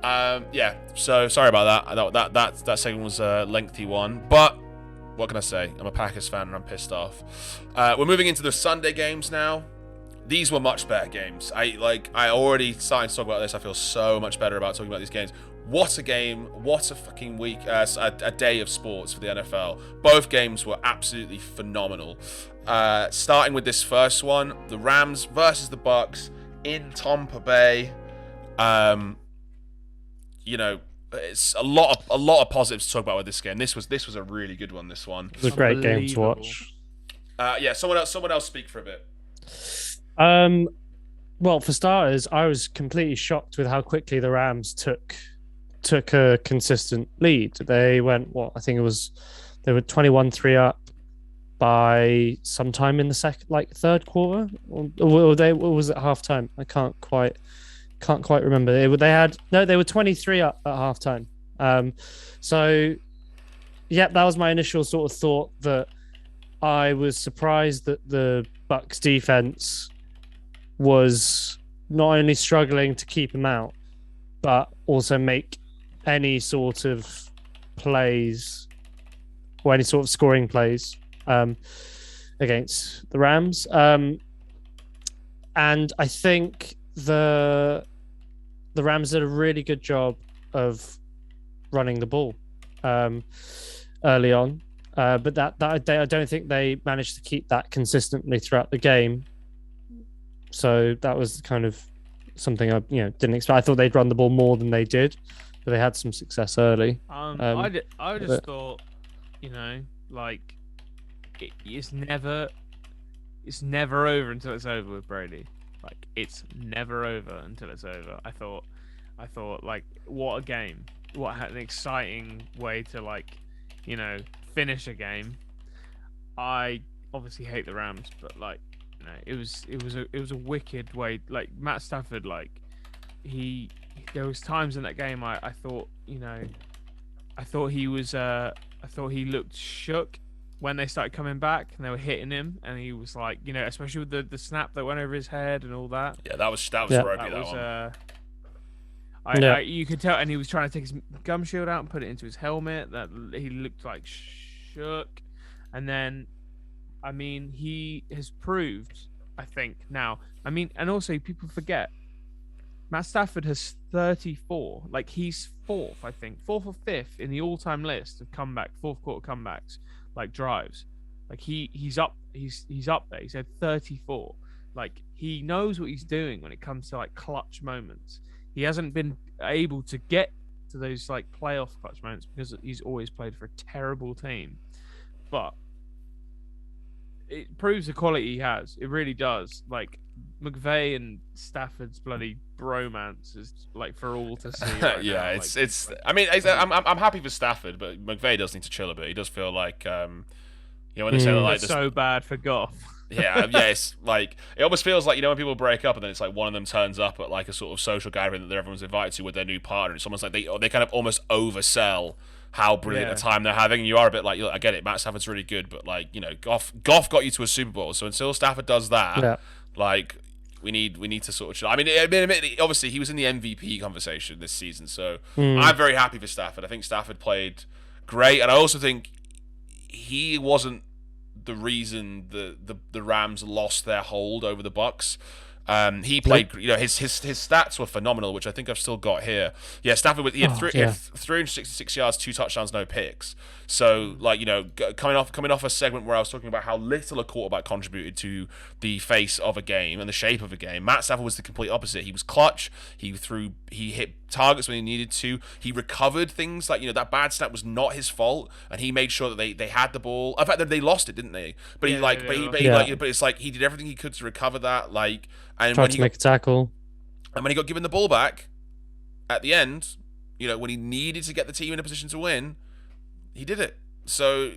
Yeah. So sorry about that. I thought that segment was a lengthy one, but what can I say? I'm a Packers fan and I'm pissed off. We're moving into the Sunday games now. These were much better games. I already started to talk about this. I feel so much better about talking about these games. What a game. What a fucking week. A day of sports for the NFL. Both games were absolutely phenomenal. Starting with this first one, the Rams versus the Bucks in Tampa Bay. It's a lot of positives to talk about with this game. This was a really good one. This one. It was a great game to watch. Someone else speak for a bit. Well, for starters, I was completely shocked with how quickly the Rams took a consistent lead. They went, they were 21-3 up by sometime in the third quarter, or was it halftime? I can't quite remember. They were 23 up at halftime. So that was my initial sort of thought, that I was surprised that the Bucks defense was not only struggling to keep him out, but also make any sort of plays or any sort of scoring plays against the Rams. And I think the Rams did a really good job of running the ball early on. But I don't think they managed to keep that consistently throughout the game. So that was kind of something I didn't expect. I thought they'd run the ball more than they did, but they had some success early. I just thought, it's never over until it's over with Brady. Like, it's never over until it's over. I thought, what a game! What an exciting way to finish a game. I obviously hate the Rams, but it was a wicked way. Like, Matt Stafford, there was times in that game I thought he looked shook when they started coming back and they were hitting him, and he was especially with the snap that went over his head and all that. Yeah, that was ropey. That one. You could tell, and he was trying to take his gum shield out and put it into his helmet. That he looked shook, and then, he has proved, I think now. And also people forget, Matt Stafford has 34. He's fourth, I think, fourth or fifth in the all-time list of fourth quarter comebacks, drives. He's up there. He's had 34. He knows what he's doing when it comes to clutch moments. He hasn't been able to get to those playoff clutch moments because he's always played for a terrible team. But it proves the quality he has. It really does. McVay and Stafford's bloody bromance is for all to see. Right yeah, now. I'm happy for Stafford, but McVay does need to chill a bit. He does feel like when they say that it's so bad for Goff. Yeah, it's it almost feels like when people break up and then it's one of them turns up at a sort of social gathering that everyone's invited to with their new partner. It's almost like they kind of almost oversell how brilliant a time they're having. And you are a bit I get it, Matt Stafford's really good, but Goff got you to a Super Bowl. So until Stafford does that, we need to sort of chill. Admittedly, obviously he was in the MVP conversation this season, so I'm very happy for Stafford. I think Stafford played great, and I also think he wasn't the reason the Rams lost their hold over the Bucks. He played, his stats were phenomenal, which I think I've still got here. Yeah, Stafford he had 366 yards, 2 touchdowns, no picks. So, coming off a segment where I was talking about how little a quarterback contributed to the face of a game and the shape of a game, Matt Stafford was the complete opposite. He was clutch. He hit targets when he needed to. He recovered things that bad snap was not his fault, and he made sure that they had the ball. In fact, they lost it, didn't they? But but it's he did everything he could to recover that. And tried to make a tackle. And when he got given the ball back at the end, when he needed to get the team in a position to win, he did it. So,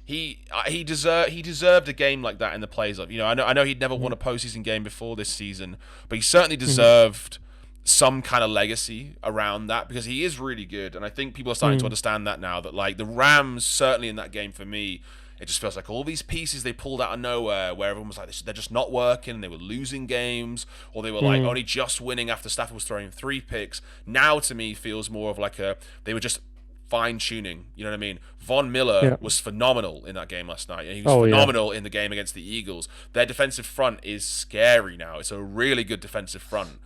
he deserved a game like that in the plays of. I know he'd never won a postseason game before this season, but he certainly deserved some kind of legacy around that because he is really good. And I think people are starting to understand that now, that the Rams, certainly in that game for me, it just feels like all these pieces they pulled out of nowhere, where everyone was like, they're just not working, they were losing games, or they were like only just winning after Stafford was throwing 3 picks. Now to me feels more of like they were just fine-tuning, you know what I mean? Von Miller was phenomenal in that game last night, and he was phenomenal in the game against the Eagles. Their defensive front is scary now. It's a really good defensive front.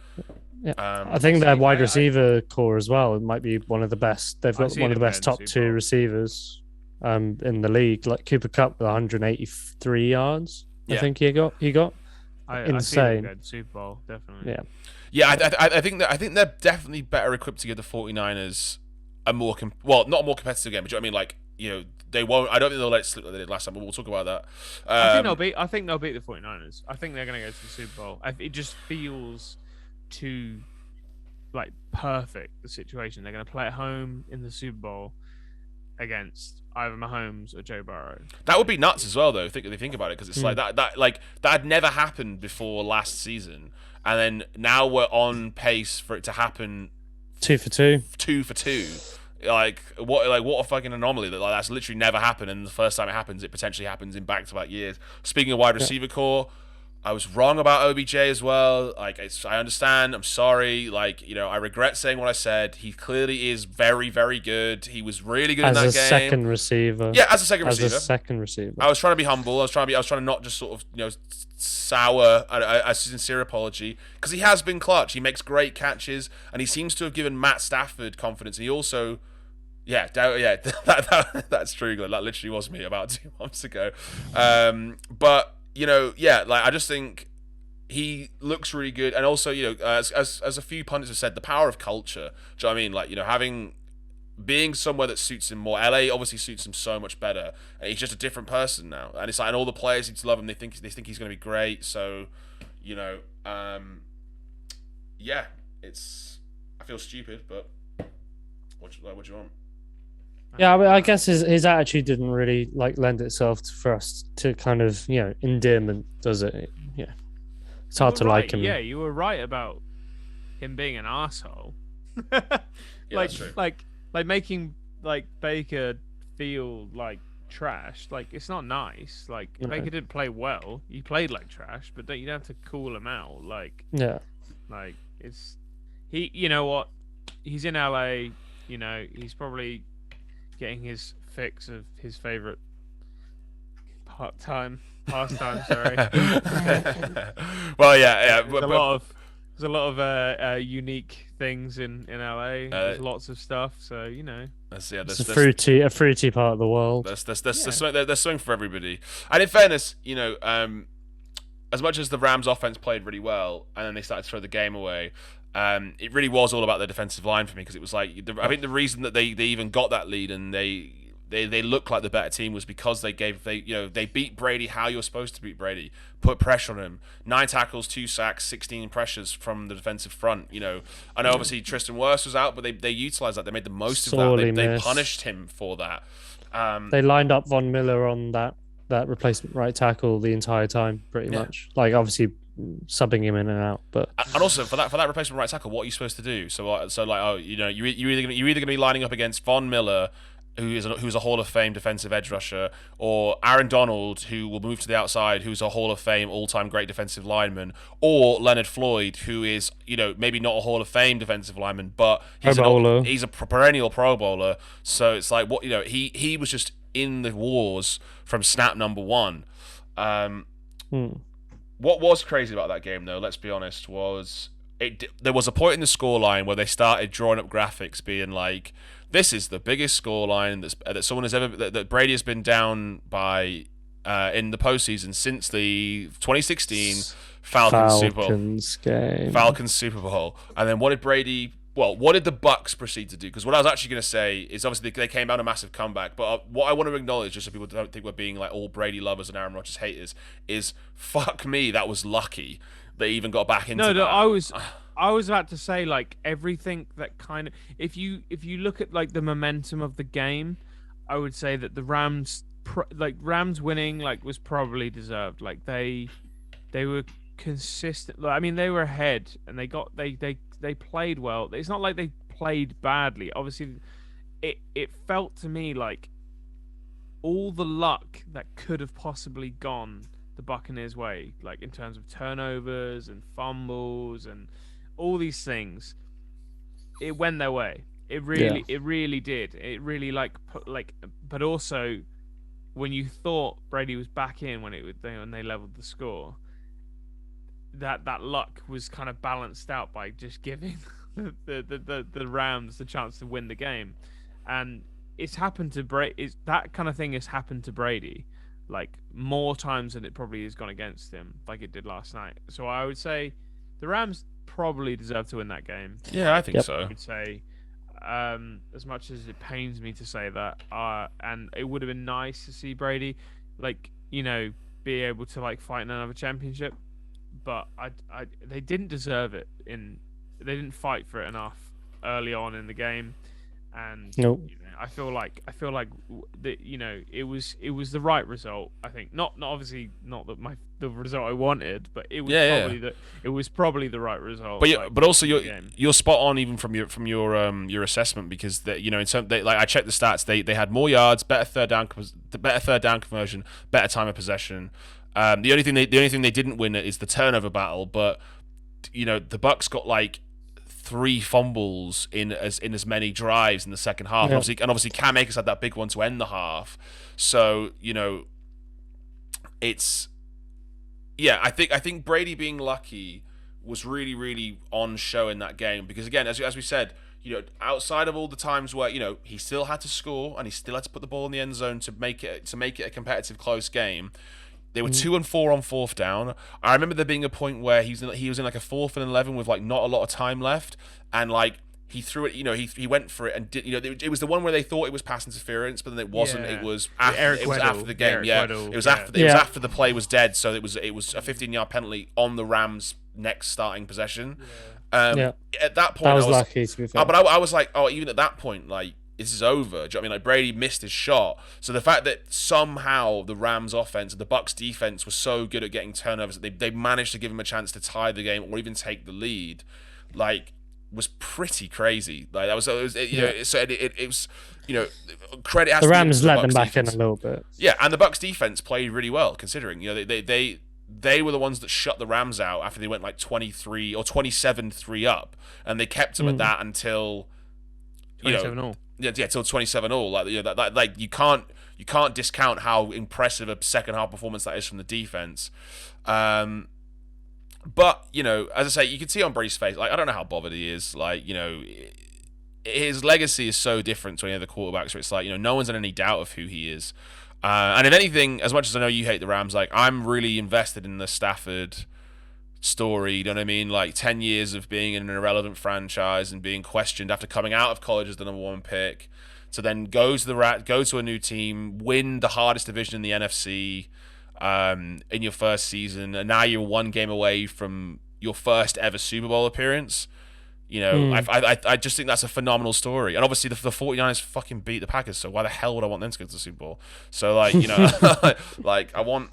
Yeah. I think their wide receiver core as well, it might be one of the best. They've got one of the best top 2 receivers in the league. Like Cooper Kupp with 183 yards, I think he got. Insane. I see Super Bowl, definitely. Yeah. I think they're definitely better equipped to give the 49ers a more not a more competitive game, but you know what I mean? Like, you know, they won't. I don't think they'll let it slip like they did last time, but we'll talk about that. I think they'll beat the 49ers. I think they're going to go to the Super Bowl. It just feels too like perfect, the situation. They're going to play at home in the Super Bowl against either Mahomes or Joe Burrow. That would be nuts as well, though. Think about it, because it's like that had never happened before last season, and then now we're on pace for it to happen 2 for 2. 2 for 2. Like what a fucking anomaly that that's literally never happened, and the first time it happens, it potentially happens in back-to-back years. Speaking of wide receiver core, I was wrong about OBJ as well. Like, I understand. I'm sorry. Like, you know, I regret saying what I said. He clearly is very, very good. He was really good in that game. As a second receiver. Yeah, as a second receiver. As a second receiver. I was trying to be humble. I was trying to not just sort of, you know, sour a sincere apology, because he has been clutch. He makes great catches, and he seems to have given Matt Stafford confidence. And he also, that's true. That literally was me about 2 months ago. But you know, like I just think he looks really good, and also, you know, as a few pundits have said, the power of culture. Do you know what I mean? Like, you know, being somewhere that suits him more. LA obviously suits him so much better, and he's just a different person now. And it's like, and all the players seem to love him. They think he's going to be great. So, you know, yeah, I feel stupid, but what do you want? Yeah, I guess his attitude didn't really like lend itself for us to kind of, you know, endearment, does it? Yeah, it's hard to like him. Yeah, you were right about him being an asshole. Like making like Baker feel like trash. Like, it's not nice. Like, Baker didn't play well. He played like trash, but you don't have to call him out. Like, like you know what? He's in LA. You know, he's probably getting his fix of his favorite pastime. Sorry. Well, yeah. There's a lot of unique things in LA. There's lots of stuff, so you know. It's a fruity part of the world. There's something for everybody. And in fairness, you know, as much as the Rams' offense played really well, and then they started to throw the game away. It really was all about their defensive line for me, because it was like, I think the reason that they even got that lead and they looked like the better team was because they beat Brady how you're supposed to beat Brady, put pressure on him, 9 tackles, 2 sacks, 16 pressures from the defensive front. You know, I know obviously Tristan Wirfs was out, but they utilized that. They made the most of that. They punished him for that. They lined up Von Miller on that replacement right tackle the entire time, pretty much. Like, obviously subbing him in and out, but and also for that replacement right tackle, what are you supposed to do? So like, oh, you know, you're either gonna be lining up against Von Miller, who's a Hall of Fame defensive edge rusher, or Aaron Donald, who will move to the outside, who's a Hall of Fame all-time great defensive lineman, or Leonard Floyd, who is, you know, maybe not a Hall of Fame defensive lineman, but he's a perennial Pro Bowler. So it's like, what, you know, he was just in the wars from snap number 1. What was crazy about that game, though, let's be honest, was there was a point in the scoreline where they started drawing up graphics being like, this is the biggest scoreline that someone has ever, that Brady has been down by in the postseason since the 2016 Falcons Super Bowl. And then what did the Bucks proceed to do? Because what I was actually going to say is, obviously they came out a massive comeback, but what I want to acknowledge, just so people don't think we're being like all Brady lovers and Aaron Rodgers haters, is fuck me, that was lucky they even got back into that. No, I was about to say, like, everything that kind of, if you look at like the momentum of the game, I would say that the Rams winning like was probably deserved. Like, they were consistent. I mean, they were ahead and they played well. It's not like they played badly. Obviously, it felt to me like all the luck that could have possibly gone the Buccaneers' way, like in terms of turnovers and fumbles and all these things, it went their way. It really did. It really but also when you thought Brady was back in when they leveled the score, that luck was kind of balanced out by just giving the Rams the chance to win the game, and it's happened to Brady. That kind of thing has happened to Brady, like more times than it probably has gone against him, like it did last night. So I would say the Rams probably deserve to win that game. Yeah, I think so. I would say, as much as it pains me to say that, and it would have been nice to see Brady, be able to fight in another championship, but they didn't deserve it. They didn't fight for it enough early on in the game, and Nope. I feel like it was the right result. I think not obviously not the result I wanted, but it was probably the right result. But also you're spot on even from your assessment, because I checked the stats. They had more yards, better third down conversion, better time of possession. The only thing they didn't win is the turnover battle, but the Bucks got 3 fumbles in as many drives in the second half. Yeah. Obviously Cam Akers had that big one to end the half. So, it's I think Brady being lucky was really, really on show in that game, because again, as we said, outside of all the times where he still had to score and he still had to put the ball in the end zone to make it a competitive close game. They were 2 and 4 on fourth down. I remember there being a point where he was in a 4th and 11 with not a lot of time left, and he threw it. He went for it and did. It was the one where they thought it was pass interference, but then it wasn't. Yeah. It was after the game. It was after the play was dead. So it was a 15-yard penalty on the Rams' next starting possession. At that point, I was lucky, to be fair. But I was like, even at that point, this is over. Do you know what I mean? Brady missed his shot. So the fact that somehow the Rams offense and the Bucks defense was so good at getting turnovers that they managed to give him a chance to tie the game or even take the lead, was pretty crazy. It was credit has the to Rams be let the them Bucks back defense. in a little bit. Yeah, and the Bucks defense played really well, considering they were the ones that shut the Rams out after they went 23 or 27-3 up, and they kept them at that until 27-all. Yeah, till 27-all. You can't discount how impressive a second half performance that is from the defense. But as I say, you can see on Brady's face, I don't know how bothered he is. His legacy is so different to any other quarterbacks, where it's no one's in any doubt of who he is. And if anything, as much as I know you hate the Rams, I'm really invested in the Stafford story. You know what I mean? 10 years of being in an irrelevant franchise and being questioned after coming out of college as the number 1 pick, to then go to a new team, win the hardest division in the NFC in your first season, and now you're 1 game away from your first ever Super Bowl appearance. I just think that's a phenomenal story. And obviously the 49ers fucking beat the Packers, so why the hell would I want them to go to the Super Bowl? So I want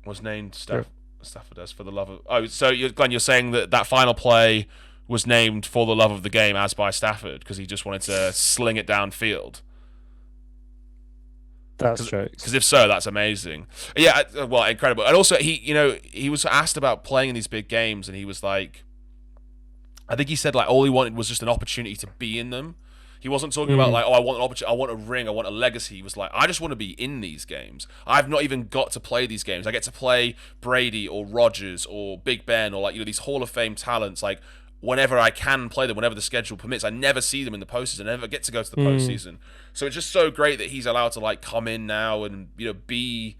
was named Stafford as for the love of... Oh, so Glenn, you're saying that final play was named for the love of the game as by Stafford because he just wanted to sling it downfield? That's true. Because if so, that's amazing. Yeah, well, incredible. And also, he was asked about playing in these big games, and he was like... I think he said, all he wanted was just an opportunity to be in them. He wasn't talking about I want an opportunity, I want a ring, I want a legacy. He was like, I just want to be in these games. I've not even got to play these games. I get to play Brady or Rodgers or Big Ben or these Hall of Fame talents whenever I can play them, whenever the schedule permits. I never see them in the postseason. I never get to go to the postseason. So it's just so great that he's allowed to come in now and be.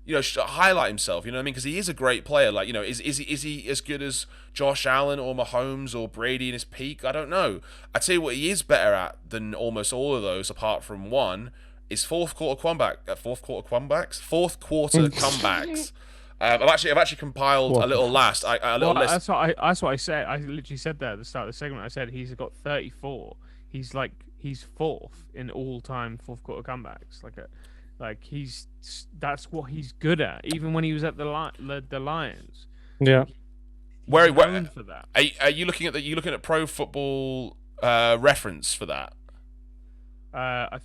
Highlight himself, you know what I mean? Because he is a great player. Is he as good as Josh Allen or Mahomes or Brady in his peak? I don't know. I tell you what he is better at than almost all of those, apart from one, is fourth quarter comebacks. I've actually compiled a little list. That's what I said. I literally said there at the start of the segment. I said he's got 34. He's 4th in all-time fourth quarter comebacks. That's what he's good at. Even when he was at the Lions. Where He's known for that. Are you looking at Pro Football Reference for that? I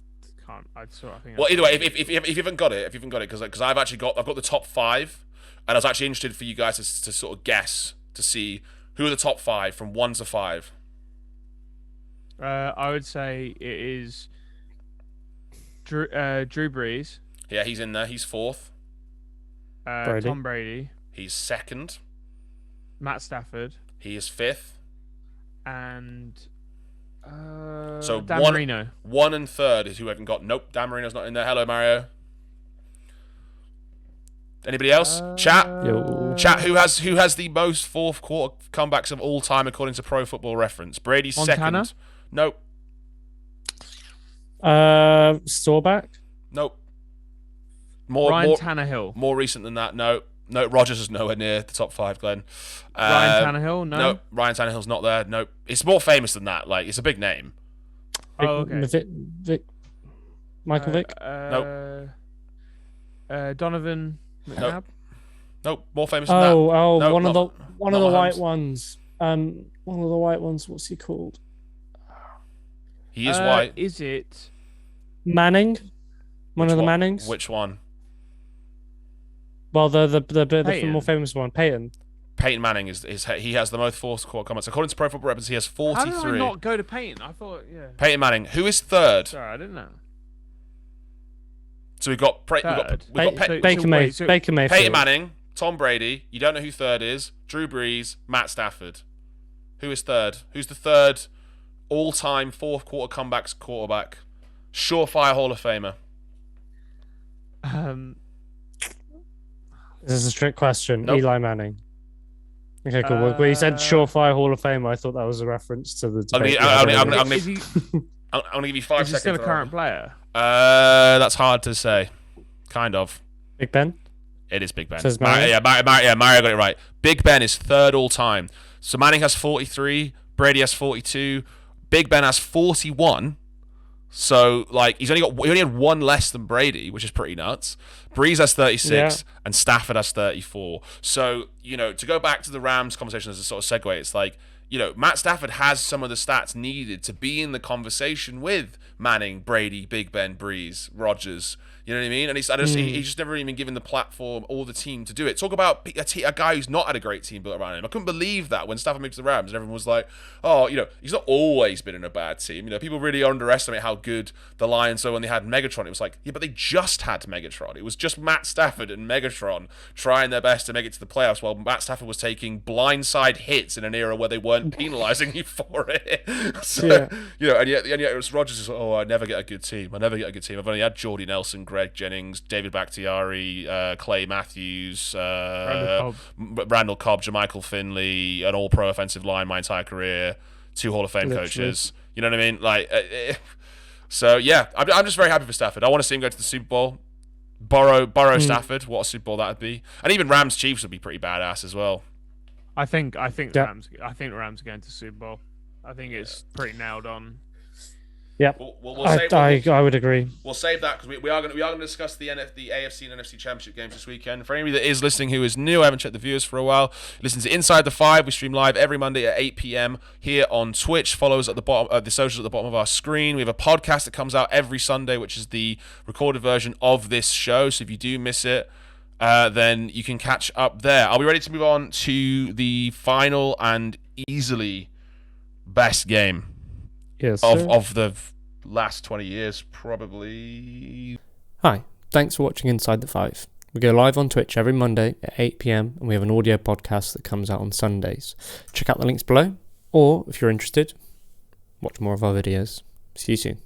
can't. I think. Well, either way, if you haven't got it, because I've got the top 5, and I was actually interested for you guys to sort of guess to see who are the top 5 from 1 to 5. I would say it is Drew Brees. Yeah, he's in there. He's 4th. Brady. Tom Brady. He's 2nd. Matt Stafford. He is 5th. And So Dan one, Marino. 1 and 3rd is who I haven't got. Nope, Dan Marino's not in there. Hello, Mario. Anybody else? Chat. Yo. Chat. Who has the most fourth quarter comebacks of all time according to Pro Football Reference? Brady's Montana? 2nd. Nope. Staubach. Nope. Ryan Tannehill. More recent than that. No. Rodgers is nowhere near the top 5, Glenn. Ryan Tannehill. No. Ryan Tannehill's not there. Nope. It's more famous than that. Like, it's a big name. Oh, okay. Michael Vick. Nope. Donovan McNabb. Nope. More famous than that. No, one of the Mahomes. white ones. One of the white ones. What's he called? He is white. Is it Manning? One of the one? Mannings? Which one? Well, the Peyton. more famous one, Peyton. Peyton Manning is he has the most fourth quarter comments. According to Pro Football Reference, he has 43. How did I not go to Peyton? I thought, yeah. Peyton Manning, who is 3rd? Sorry, I didn't know. So we've got Third. Baker Mayfield. Peyton Manning, Tom Brady. You don't know who 3rd is. Drew Brees, Matt Stafford. Who is 3rd? Who's the 3rd all-time fourth quarter comebacks quarterback? Surefire Hall of Famer. This is a trick question. Nope. Eli Manning. Okay, cool. When you said surefire Hall of Famer, I thought that was a reference to the debate. I'm going to give you 5 Is he seconds. still a current player? That's hard to say. Kind of. Big Ben? It is Big Ben. Says Mario? Mario got it right. Big Ben is 3rd all time. So Manning has 43, Brady has 42, Big Ben has 41. So like he only had 1 less than Brady, which is pretty nuts. Breeze has 36 and Stafford has 34. So, to go back to the Rams conversation as a sort of segue, it's like, Matt Stafford has some of the stats needed to be in the conversation with Manning, Brady, Big Ben, Breeze, Rodgers. You know what I mean? And he's just never even given the platform or the team to do it. Talk about a guy who's not had a great team built around him. I couldn't believe that when Stafford moved to the Rams and everyone was like, oh, he's not always been in a bad team. People really underestimate how good the Lions were when they had Megatron. It was like, yeah, but they just had Megatron. It was just Matt Stafford and Megatron trying their best to make it to the playoffs while Matt Stafford was taking blindside hits in an era where they weren't penalizing you for it. So, and yet it was Rodgers who's like, oh, I never get a good team. I've only had Jordy Nelson, Greg Jennings, David Bakhtiari, Clay Matthews, Randall Cobb, Jermichael Finley, an all-pro offensive line my entire career, 2 Hall of Fame coaches. You know what I mean? So yeah, I'm just very happy for Stafford. I want to see him go to the Super Bowl. Burrow Stafford, what a Super Bowl that'd be. And even Rams Chiefs would be pretty badass as well. I think the Rams are going to Super Bowl. I think it's pretty nailed on. Yep. I would agree. We'll save that because we are going to discuss the AFC and NFC Championship games this weekend. For anybody that is listening who is new, I haven't checked the viewers for a while. Listen to Inside the 5. We stream live every Monday at 8 p.m. here on Twitch. Follow us at the bottom, the socials at the bottom of our screen. We have a podcast that comes out every Sunday, which is the recorded version of this show. So if you do miss it, then you can catch up there. Are we ready to move on to the final and easily best game? Yes, of the last 20 years, probably. Hi, thanks for watching Inside the 5. We go live on Twitch every Monday at 8 p.m. and we have an audio podcast that comes out on Sundays. Check out the links below, or if you're interested, watch more of our videos. See you soon.